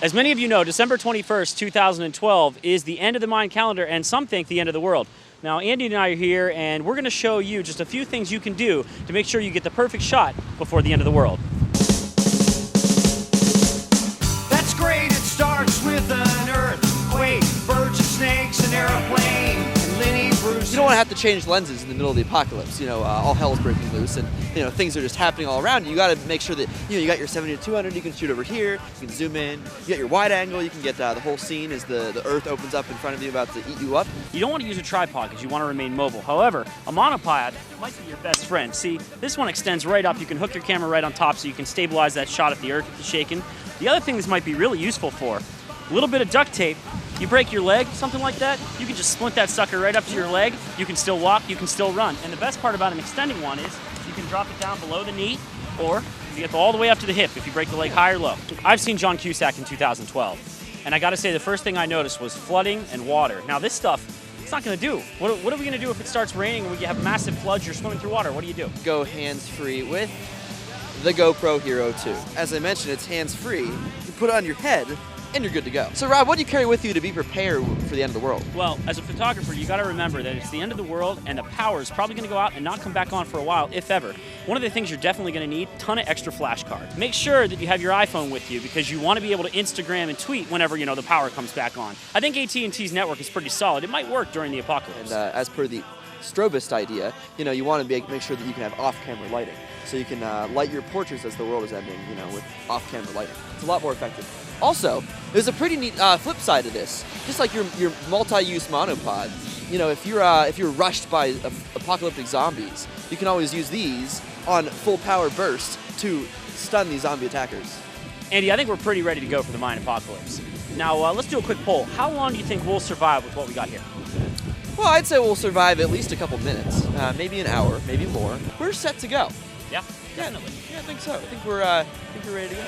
As many of you know, December 21st, 2012 is the end of the Mayan calendar, and some think the end of the world. Now, Andy and I are here, and we're going to show you just a few things you can do to make sure you get the perfect shot before the end of the world. That's great, it starts with an earthquake, birds and snakes, an airplane, and Lenny Bruce. You don't want to have to change lenses in the middle of the apocalypse. All hell's breaking loose, and things are just happening all around you. You got to make sure that you got your 70 to 200. You can shoot over here. You can zoom in. You get your wide angle. You can get the whole scene as the Earth opens up in front of you, about to eat you up. You don't want to use a tripod because you want to remain mobile. However, a monopod might be your best friend. See, this one extends right up. You can hook your camera right on top so you can stabilize that shot if the Earth is shaking. The other thing this might be really useful for, a little bit of duct tape. You break your leg, something like that, you can just splint that sucker right up to your leg. You can still walk, you can still run. And the best part about an extending one is you can drop it down below the knee, or you get all the way up to the hip if you break the leg high or low. I've seen John Cusack in 2012, and I gotta say the first thing I noticed was flooding and water. Now this stuff, it's not gonna do. What are we gonna do if it starts raining and we have massive floods, you're swimming through water? What do you do? Go hands-free with the GoPro Hero2. As I mentioned, it's hands-free. You put it on your head, and you're good to go. So Rob, what do you carry with you to be prepared for the end of the world? Well, as a photographer, you gotta remember that it's the end of the world and the power is probably gonna go out and not come back on for a while, if ever. One of the things you're definitely gonna need, a ton of extra flash cards. Make sure that you have your iPhone with you because you wanna be able to Instagram and tweet whenever, the power comes back on. I think AT&T's network is pretty solid. It might work during the apocalypse. And as per the strobist idea, you want to make sure that you can have off-camera lighting. So you can light your portraits as the world is ending, with off-camera lighting. It's a lot more effective. Also, there's a pretty neat flip side to this. Just like your multi-use monopod, if you're rushed by apocalyptic zombies, you can always use these on full power burst to stun these zombie attackers. Andy, I think we're pretty ready to go for the Mayan apocalypse. Now, let's do a quick poll. How long do you think we'll survive with what we got here? Well, I'd say we'll survive at least a couple minutes, maybe an hour, maybe more. We're set to go. Yeah, definitely. Yeah, I think so. I think we're ready to go.